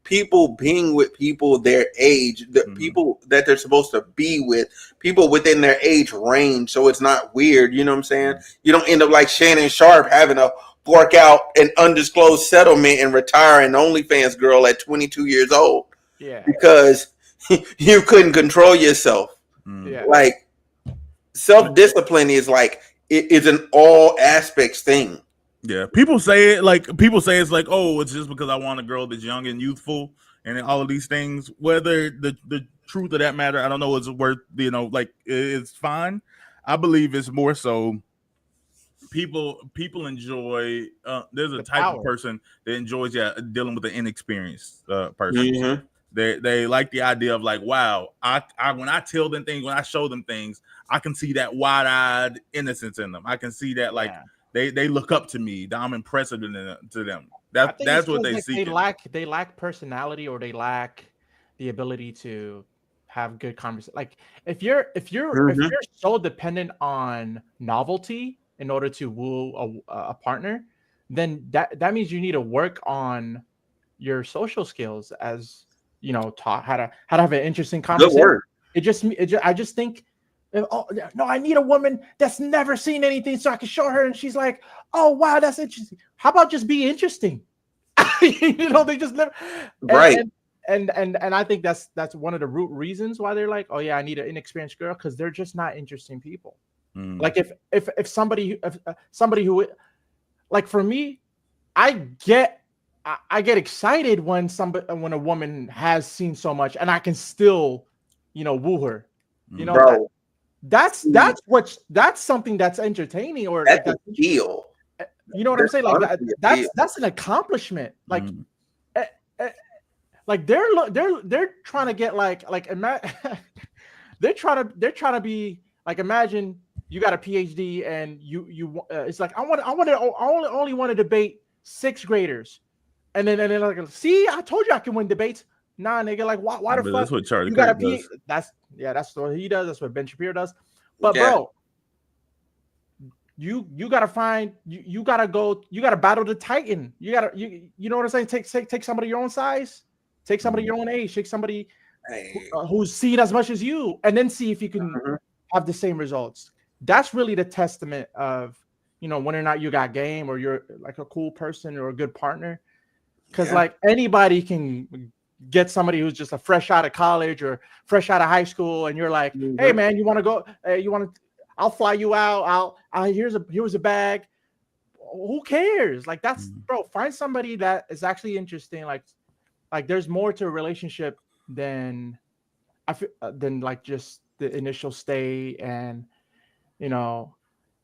people being with people their age, the people that they're supposed to be with, people within their age range. So it's not weird. You know what I'm saying? You don't end up like Shannon Sharp having to fork out an undisclosed settlement and retire an OnlyFans girl at 22 years old. Yeah. Because you couldn't control yourself. Yeah. Like self-discipline is like it's an all aspects thing. Yeah, people say it's like, oh, it's just because I want a girl that's young and youthful and all of these things. Whether the truth of that matter, I don't know, is worth, like it's fine. I believe it's more so people enjoy there's a type of person that enjoys dealing with an inexperienced person. They like the idea of like, wow, I when I tell them things, when I show them things, I can see that wide-eyed innocence in them. I can see that like they look up to me, that I'm impressive to them. That's what they like see. They lack personality, or they lack the ability to have good conversation. Like if you're so dependent on novelty in order to woo a partner, then that means you need to work on your social skills, as taught how to have an interesting conversation. Good word. I just think, oh no, I need a woman that's never seen anything so I can show her, and she's like, oh wow, that's interesting. How about just be interesting? They just never right. And I think that's one of the root reasons why they're like, oh yeah, I need an inexperienced girl, because they're just not interesting people. Like if somebody who, like for me, I get excited when a woman has seen so much and I can still, woo her. Bro, that's something that's entertaining, or that's a deal. You know what I'm saying? Like that's an accomplishment. Like like they're trying to get they're trying to be like, imagine you got a PhD and you it's like I only want to debate 6th graders. And then like, see, I told you I can win debates. Nah, nigga, like why the fuck? That's what Charlie Kirk does. That's what he does. That's what Ben Shapiro does. But bro, you gotta find you gotta battle the Titan. You know what I'm saying? Take somebody your own size, take somebody your own age, take somebody who's seen as much as you, and then see if you can have the same results. That's really the testament of whether or not you got game, or you're like a cool person or a good partner. Because like anybody can get somebody who's just a fresh out of college or fresh out of high school, and you're like, hey man, you want to go? I'll fly you out. Here's a bag. Who cares? Like that's bro. Find somebody that is actually interesting. Like there's more to a relationship than like just the initial stay. And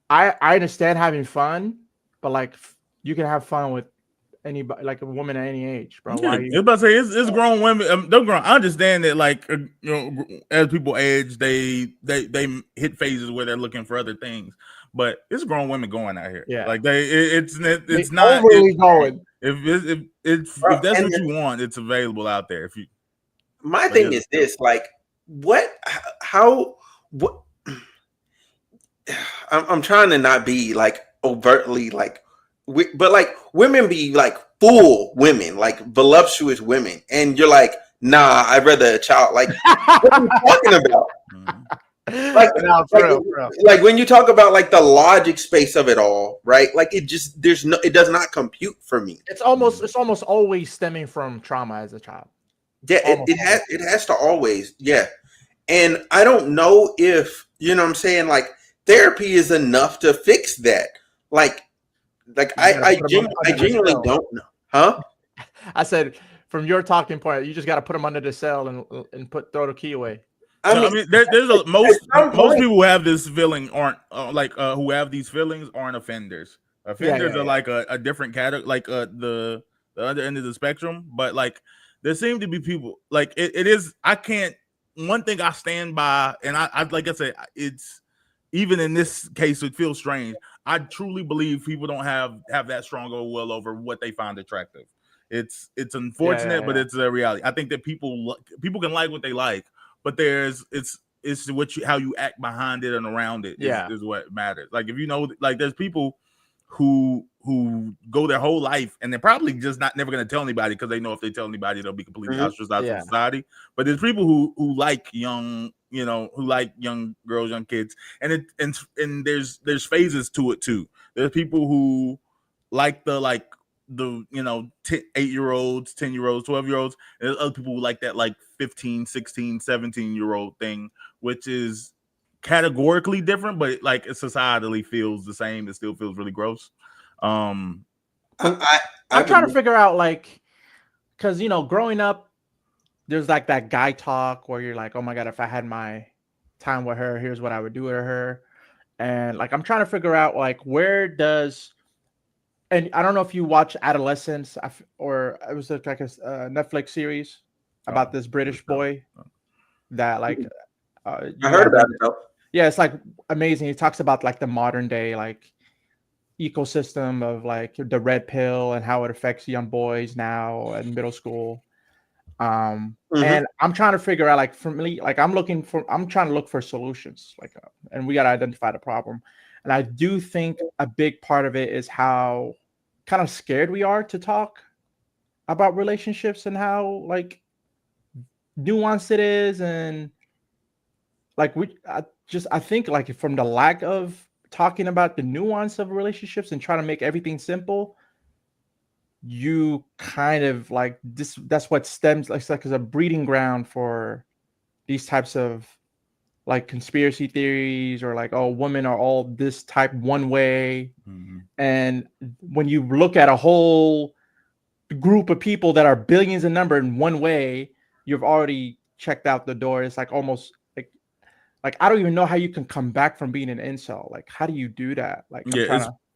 I understand having fun, but like you can have fun with anybody, like a woman at any age, bro. Yeah, I was about to say it's grown women. They're grown. I understand that, like as people age, they hit phases where they're looking for other things. But it's grown women going out here. Yeah, like it's not really going. If that's what you want, it's available out there. My thing is this, like, I'm trying to not be like overtly like, but like women be like full women, like voluptuous women, and you're like, nah, I'd rather a child. Like, what are you talking about? Like, No, for real. Like when you talk about like the logic space of it all, right? Like it just it does not compute for me. It's almost always stemming from trauma as a child. Yeah, it has to always, yeah. And I don't know if, you know what I'm saying, like therapy is enough to fix that. Like I genuinely don't know. Huh? I said, from your talking point, you just got to put them under the cell and throw the key away. I mean, there's most people who have this feeling aren't who have these feelings aren't offenders. Offenders are like a different category, like the other end of the spectrum. But like there seem to be people like it is. I can't. One thing I stand by, and I like I said, it's even in this case, it feels strange. I truly believe people don't have that strong of a will over what they find attractive. It's unfortunate, but it's a reality. I think that people can like what they like, but it's how you act behind it and around it is what matters. Like if you know, like there's people who go their whole life and they're probably just never going to tell anybody because they know if they tell anybody they'll be completely ostracized from society. But there's people who like young, who like young girls, young kids, and there's phases to it too. There's people who like the 8-year-olds, 10-year-olds, 12-year-olds, and there's other people who like that like 15, 16, 17-year-old thing, which is categorically different, but like it societally feels the same. It still feels really gross. I'm trying to figure out, like, because growing up, there's like that guy talk where you're like, oh my god, if I had my time with her, here's what I would do with her, and like I'm trying to figure out like and I don't know if you watch Adolescence or it was like a Netflix series about this British boy that like I heard about it though. Yeah, it's like amazing. He talks about like the modern day like ecosystem of like the red pill and how it affects young boys now in middle school. And I'm trying to figure out, like, for me, like I'm trying to look for solutions, like, and we got to identify the problem. And I do think a big part of it is how kind of scared we are to talk about relationships and how like nuanced it is. And like I think like from the lack of talking about the nuance of relationships and trying to make everything simple, you kind of like this. That's what stems like as a breeding ground for these types of like conspiracy theories, or like, oh, women are all this type one way. And when you look at a whole group of people that are billions in number in one way, you've already checked out the door. It's like almost like I don't even know how you can come back from being an incel. Like, how do you do that? Like,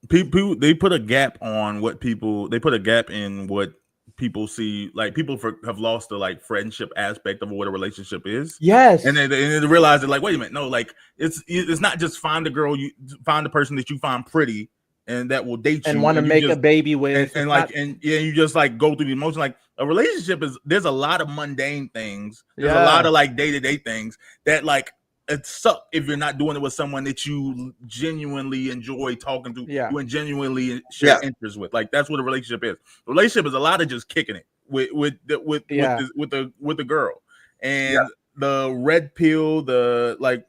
people they put a gap on what people they put a gap in what people see. Like people have lost the like friendship aspect of what a relationship is. Yes, and they realize that like, wait a minute, no, like it's not just find a girl, you find a person that you find pretty and that will date you and want to make a baby with, and you just like go through the emotion. Like a relationship there's a lot of mundane things. There's a lot of like day-to-day things that like. It sucks if you're not doing it with someone that you genuinely enjoy talking to, you and genuinely share interests with. Like that's what a relationship is. A relationship is a lot of just kicking it with the girl, and the red pill, the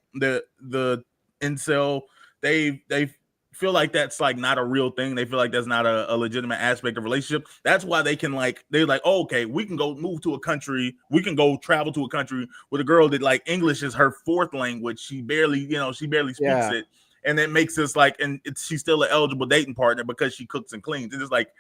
incel. They feel like that's like not a real thing. They feel like that's not a legitimate aspect of relationship. That's why they can like, they're like, oh, okay, we can go move to a country. We can go travel to a country with a girl that like English is her fourth language. She barely speaks it. And it makes us like, and she's still an eligible dating partner because she cooks and cleans. It's just like,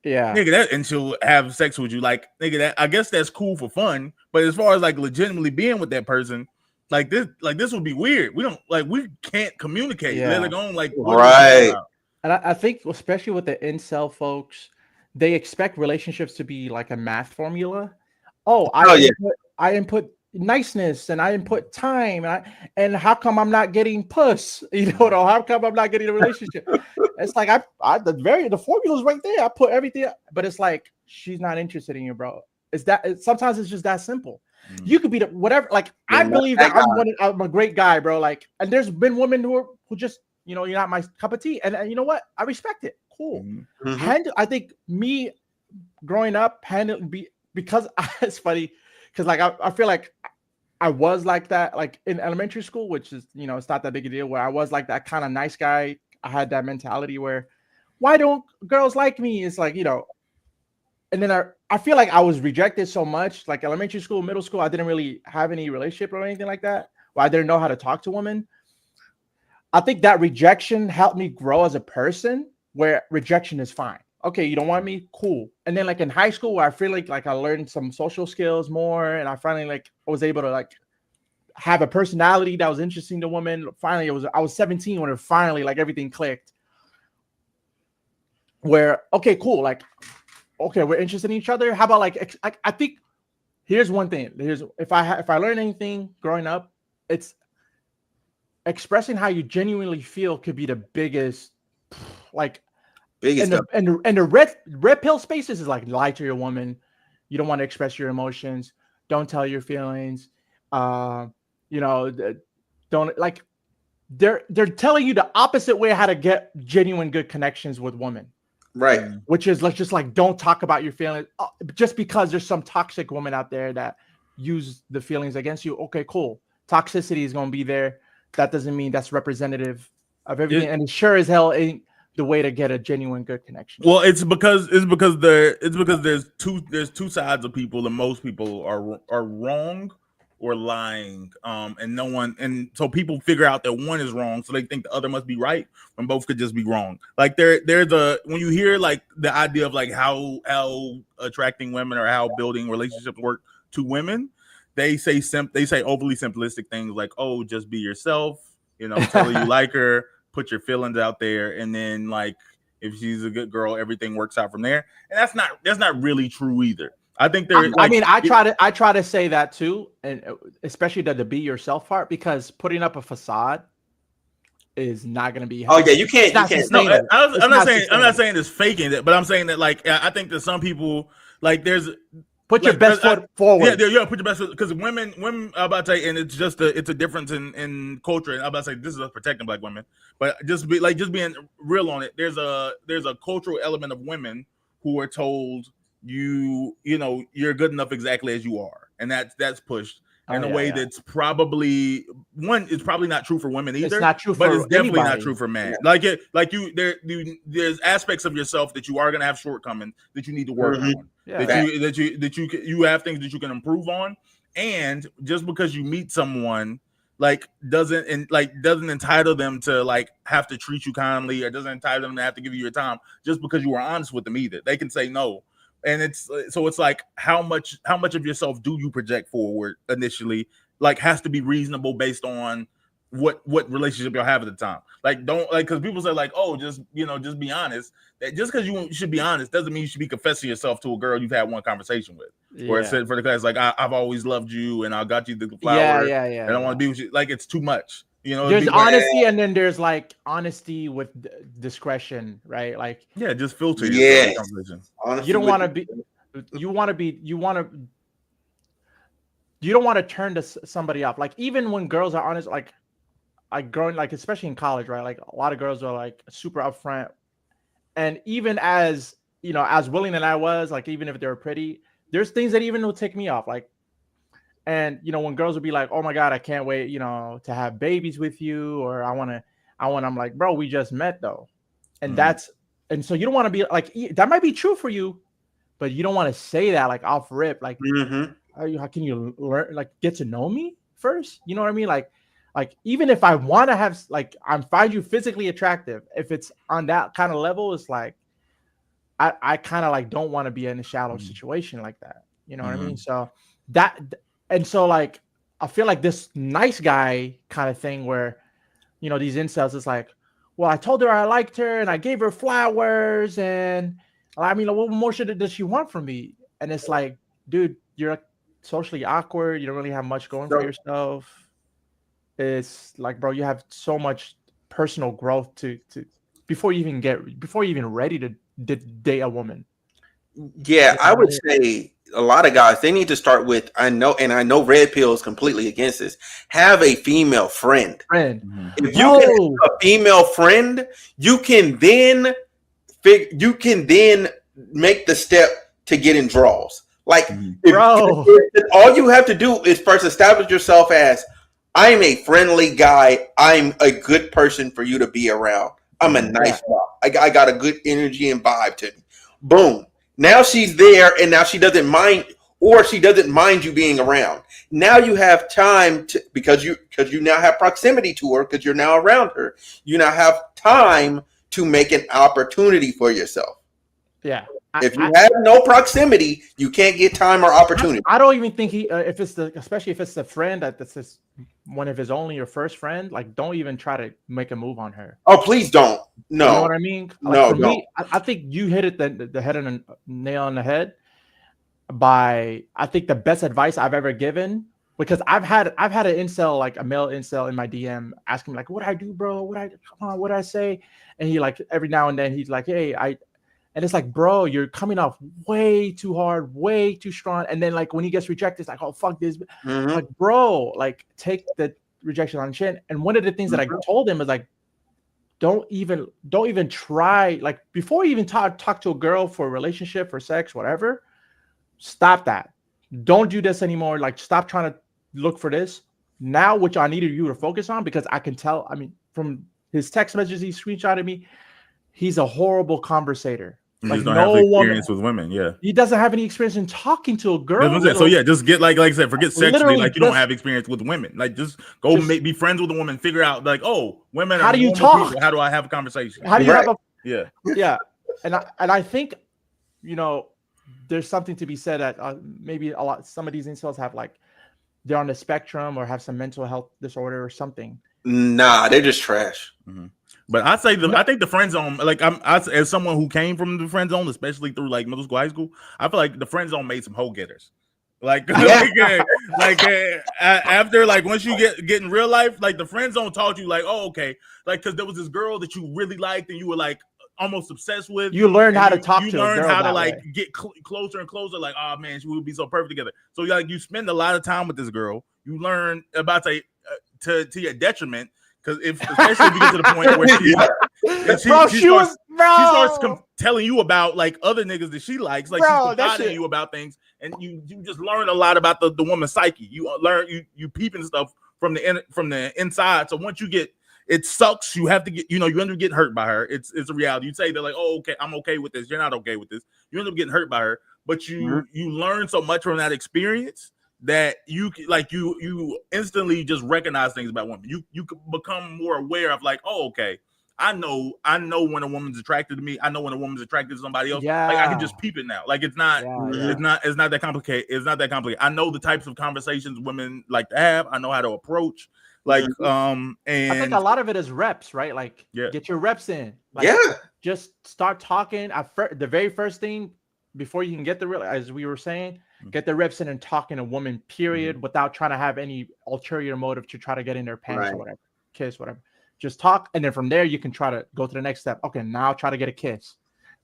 nigga, that, and she'll have sex with you. Like, nigga, that, I guess that's cool for fun. But as far as like legitimately being with that person, like this would be weird. We can't communicate. Let alone like right. And I think especially with the incel folks, they expect relationships to be like a math formula. I input niceness and I input time and how come I'm not getting puss? How come I'm not getting a relationship? It's like the formula's right there. I put everything, but it's like she's not interested in you, bro. Sometimes it's just that simple. You could be whatever. Like I believe that I'm a great guy, bro. Like, and there's been women who just you're not my cup of tea. And you know what? I respect it. Cool. Mhm. And I think me growing up, because it's funny, because like I feel like I was like that, like in elementary school, which is, it's not that big a deal, where I was like that kind of nice guy. I had that mentality where, why don't girls like me? It's like, and then I feel like I was rejected so much, like elementary school, middle school, I didn't really have any relationship or anything like that. Well, I didn't know how to talk to women. I think that rejection helped me grow as a person, where rejection is fine. Okay, you don't want me, cool. And then like in high school, where I feel like I learned some social skills more, and I finally like was able to like have a personality that was interesting to women. Finally, I was 17 when it finally like everything clicked. Where okay, cool, like okay, we're interested in each other. How about like I think here's one thing. If I learned anything growing up, it's expressing how you genuinely feel could be the biggest, like, Biggest stuff. and the red pill spaces is like lie to your woman. You don't want to express your emotions. Don't tell your feelings. Don't like they're telling you the opposite way how to get genuine good connections with women. Right. Which is just like don't talk about your feelings just because there's some toxic woman out there that use the feelings against you. Okay, cool. Toxicity is going to be there. That doesn't mean that's representative of everything. And it sure as hell ain't the way to get a genuine good connection. Well, it's because there's two sides of people, and most people are wrong or lying, and so people figure out that one is wrong, so they think the other must be right when both could just be wrong. Like when you hear like the idea of like how attracting women or how building relationships work to women, they say overly simplistic things like, oh, just be yourself, tell her you like her, put your feelings out there, and then like if she's a good girl, everything works out from there. And that's not really true either. I think I try to say that too, and especially the be yourself part, because putting up a facade is not going to be. Oh yeah, you can't. No, I'm not saying it's faking it, but I'm saying that like I think that some people like there's. Put your best foot forward. Yeah, put your best foot, because women. I'm about to say, and it's a difference in culture. And I'm about to say this is us protecting black women, but just being real on it. There's a cultural element of women who are told you're good enough exactly as you are, and that's pushed in a way that's probably it's probably not true for women either. It's not true, but for it's definitely anybody. not true for men. Yeah. There's aspects of yourself that you are gonna have shortcomings that you need to work on. Yeah. That you have things that you can improve on, and just because you meet someone doesn't entitle them to have to treat you kindly, or doesn't entitle them to have to give you your time just because you were honest with them either. They can say no. And it's like how much of yourself do you project forward initially? Has to be reasonable based on what relationship you'll have at the time. Because people say oh, just be honest. Just because you should be honest doesn't mean you should be confessing yourself to a girl you've had one conversation with. Yeah. Or it said for the class I've always loved you and I got you the flower. And I want to be with you. It's too much. There's honesty, and then there's honesty with discretion, right? Just filter your conversation. You don't want to be. You don't want to turn to somebody off. Even when girls are honest, growing, especially in college, right? A lot of girls are super upfront, and even as as willing that I was, even if they were pretty, there's things that even will take me off, And when girls would be like, "Oh my God, I can't wait, to have babies with you," or I'm like, "Bro, we just met though," and and so you don't want to be that might be true for you, but you don't want to say that off rip, how can you learn get to know me first? You know what I mean? Even if I want to have I find you physically attractive, if it's on that kind of level, it's I kind of don't want to be in a shallow situation like that. You know what I mean? So and so I feel this nice guy kind of thing where, these incels, it's well, I told her I liked her and I gave her flowers, and I mean, what more does she want from me? And it's dude, you're socially awkward. You don't really have much going for yourself. It's bro, you have so much personal growth to before you even ready to date a woman. Yeah, I would say a lot of guys, they need to start with, I know Red Pill is completely against this. Have a female friend. If you can have a female friend, you can then make the step to get in draws. Like, if all you have to do is first establish yourself as, I'm a friendly guy. I'm a good person for you to be around. I'm a nice guy. I got a good energy and vibe to me. Boom. Now she's there, and now she doesn't mind, or she doesn't mind you being around. Now you have time to, because you now have proximity to her, because you're now around her. You now have time to make an opportunity for yourself. Yeah. If you have no proximity, you can't get time or opportunity. I don't even think he, especially if it's the friend that's one of his only or first friend, like, don't even try to make a move on her. Oh, please don't. No. You know what I mean? Like, no, for don't. me, I think you hit it the head on the nail on the head by, I think, the best advice I've ever given, because I've had an incel, like a male incel in my DM asking me like, what I do, bro? What I say? And he, like, every now and then he's like, hey, and it's like, bro, you're coming off way too hard, way too strong. And then, like, when he gets rejected, it's like, oh, fuck this. Mm-hmm. Like, bro, like, take the rejection on chin. And one of the things that I told him is like, don't even try, like, before you even talk to a girl for a relationship, for sex, whatever, stop that. Don't do this anymore. Like, stop trying to look for this. Now, which I needed you to focus on, because I can tell, I mean, from his text messages he screenshotted me, he's a horrible conversator. Like, don't have experience with women. Yeah, he doesn't have any experience in talking to a girl. So yeah, just get like I said, forget sexually. Like, you don't have experience with women. Like, just go be friends with a woman. Figure out, like, oh, women. How do you talk? People. How do I have a conversation? How do you have a yeah? And I think, you know, there's something to be said that maybe some of these incels have, like, they're on the spectrum or have some mental health disorder or something. Nah, they're just trash. Mm-hmm. But I think the friend zone, like, as someone who came from the friend zone, especially through, like, middle school, high school, I feel like the friend zone made some hoe getters. Like, after, like, once you get in real life, like, the friend zone taught you, like, oh, okay, like, because there was this girl that you really liked and you were, like, almost obsessed with. You learned how to talk to her. You learned how to, like, get closer and closer. Like, oh man, she would be so perfect together. So, like, you spend a lot of time with this girl. You learn about to your detriment. Because especially if you get to the point where she starts telling you about, like, other niggas that she likes, like, she's confiding you about things, and you just learn a lot about the woman's psyche. You learn you peeping stuff from the inside. So once you get, it sucks. You have to get, you end up getting hurt by her. It's a reality. You say they're like, oh, okay, I'm okay with this. You're not okay with this. You end up getting hurt by her, but you learn so much from that experience that you instantly just recognize things about women. You can become more aware of, like, oh, okay, I know when a woman's attracted to me. I know when a woman's attracted to somebody else. Yeah. Like, I can just peep it now. Like, it's not that complicated. It's not that complicated. I know the types of conversations women like to have. I know how to approach. Like, and I think a lot of it is reps, right? Like, get your reps in. Like, just start talking. The very first thing before you can get the real, as we were saying, get the reps in and talking to a woman, period, without trying to have any ulterior motive to try to get in their pants or whatever, kiss, whatever. Just talk, and then from there you can try to go to the next step. Okay, now try to get a kiss,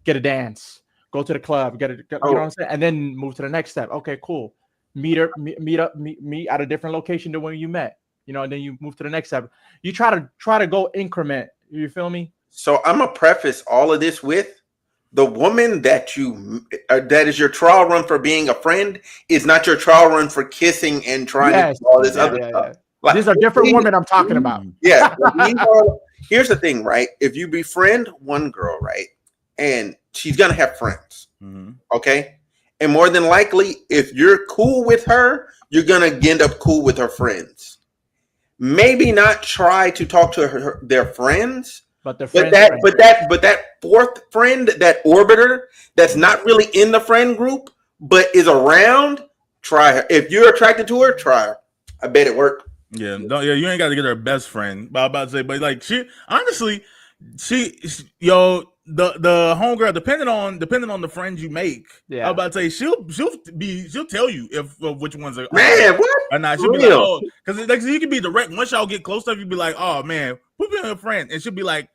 get a dance, go to the club, you know what I'm saying, and then move to the next step. Okay, cool. Meet at a different location than when you met. And then you move to the next step. You try to go increment. You feel me? So I'm gonna preface all of this with, the woman that is your trial run for being a friend is not your trial run for kissing and trying to do all this other stuff. Like, these are different women I'm talking about. Yeah. Here's the thing, right? If you befriend one girl, right, and she's gonna have friends, okay, and more than likely, if you're cool with her, you're gonna end up cool with her friends. Maybe not try to talk to their friends. But that fourth friend, that orbiter, that's not really in the friend group, but is around, try her. If you're attracted to her, try her. I bet it worked. Yeah, you ain't got to get her best friend. But I'm about to say, but, like, the homegirl, depending on the friends you make, I'm about to say she'll tell you if which ones are or not. She'll be like, oh, because, like, you can be direct. Once y'all get close enough, you be like, oh man, put me on a friend, and she'll be like,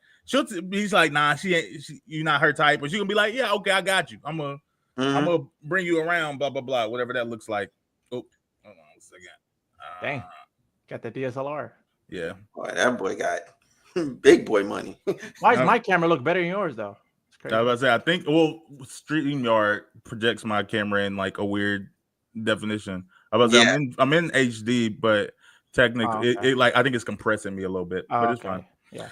he's like, nah, you're not her type, but she gonna be like, yeah, okay, I got you. I'm I'm gonna bring you around, blah blah blah, whatever that looks like. Oh, hold on a second. Dang, got the DSLR. Yeah. Boy, that boy got big boy money. Why does my camera look better than yours though? It's crazy. I was about to say, I think StreamYard projects my camera in like a weird definition. I was about to say, I'm in HD, but technically it like I think it's compressing me a little bit, but it's fine. Yeah.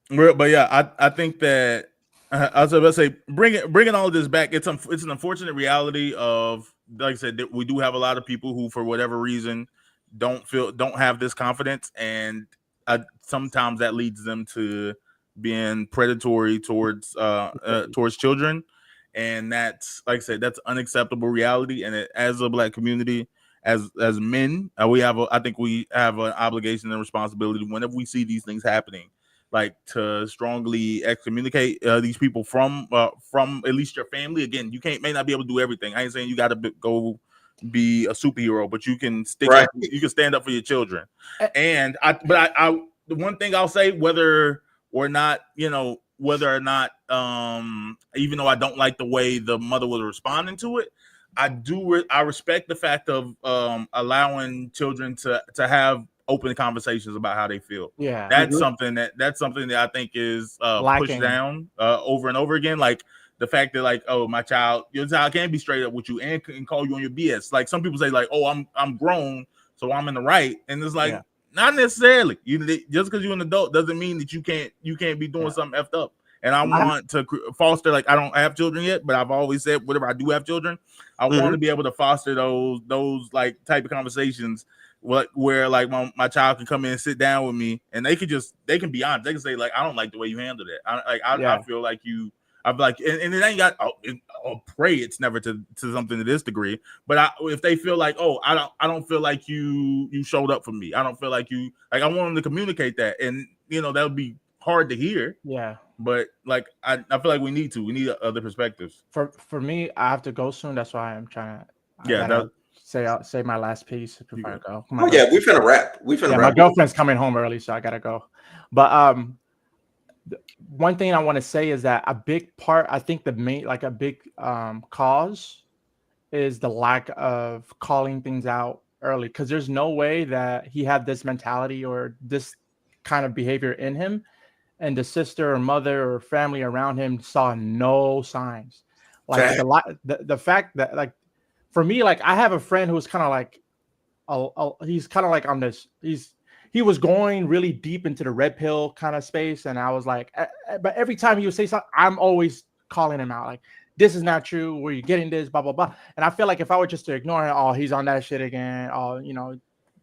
But yeah, I think that I was about to say bringing all of this back. It's an unfortunate reality of, like I said, that we do have a lot of people who, for whatever reason, don't have this confidence, and sometimes that leads them to being predatory towards children, and that's, like I said, that's unacceptable reality. And as a Black community, as men, I think we have an obligation and responsibility whenever we see these things happening, like to strongly excommunicate these people from at least your family. Again, you may not be able to do everything. I ain't saying you got to go be a superhero, but you can you can stand up for your children. And the one thing I'll say, whether or not, even though I don't like the way the mother was responding to it, I respect the fact of allowing children to have open conversations about how they feel. Yeah, that's something that I think is pushed down over and over again. Like the fact that, like, oh, your child can't be straight up with you and can call you on your BS. Like some people say, like, oh, I'm grown, so I'm in the right, and it's like, not necessarily. Just because you're an adult doesn't mean that you can't be doing something effed up. And I want to foster, like, I don't have children yet, but I've always said, whenever I do have children, I want to be able to foster those like type of conversations where like my child can come in and sit down with me, and they can be honest. They can say, like, I don't like the way you handled it. I feel like you. I'm like, and it ain't got. I'll pray it's never to something to this degree. But if they feel like, oh, I don't feel like you showed up for me. I don't feel like you. Like, I want them to communicate that, and that would be hard to hear. Yeah. But like, I feel like we need other perspectives. For me, I have to go soon. That's why I'm trying to. Yeah. Say my last piece before I go. We finna wrap. My girlfriend's coming home early, so I gotta go. But one thing I want to say is that a big part, I think the main, like a big cause, is the lack of calling things out early. Because there's no way that he had this mentality or this kind of behavior in him, and the sister or mother or family around him saw no signs. Like the fact that, like, for me, like, I have a friend who's kind of like, he's kind of like on this, he was going really deep into the red pill kind of space. And I was like, but every time he would say something, I'm always calling him out. Like, this is not true. Where you getting this, blah, blah, blah. And I feel like if I were just to ignore him, oh, he's on that shit again. Oh,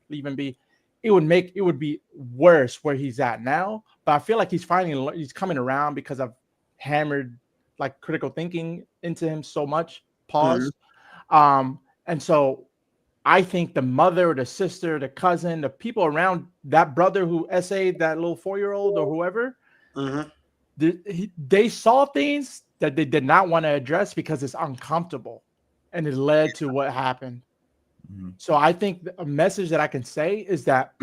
leave him be. It would be worse where he's at now. But I feel like he's coming around because I've hammered like critical thinking into him so much. Pause. And so I think the mother, the sister, the cousin, the people around that brother who essayed that little 4-year-old or whoever, they saw things that they did not want to address because it's uncomfortable, and it led to what happened. So I think a message that I can say is that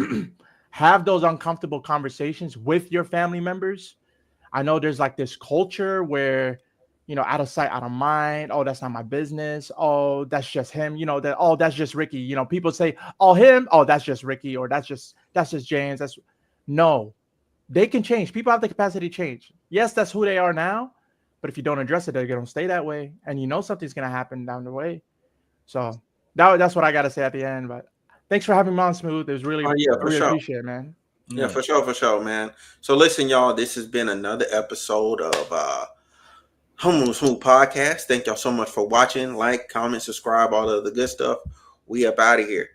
have those uncomfortable conversations with your family members. I know there's like this culture where, out of sight, out of mind. Oh, that's not my business. Oh, that's just him. That's just Ricky. People say, oh, him. Oh, that's just Ricky, or that's just James. No, they can change. People have the capacity to change. Yes, that's who they are now. But if you don't address it, they're going to stay that way. And something's going to happen down the way. So that's what I got to say at the end. But thanks for having me on, Smooth. It was really, really appreciate it, man. Yeah, for sure, man. So listen, y'all, this has been another episode of Homeroom Smooth Podcast. Thank y'all so much for watching. Like, comment, subscribe, all of the good stuff. We up out of here.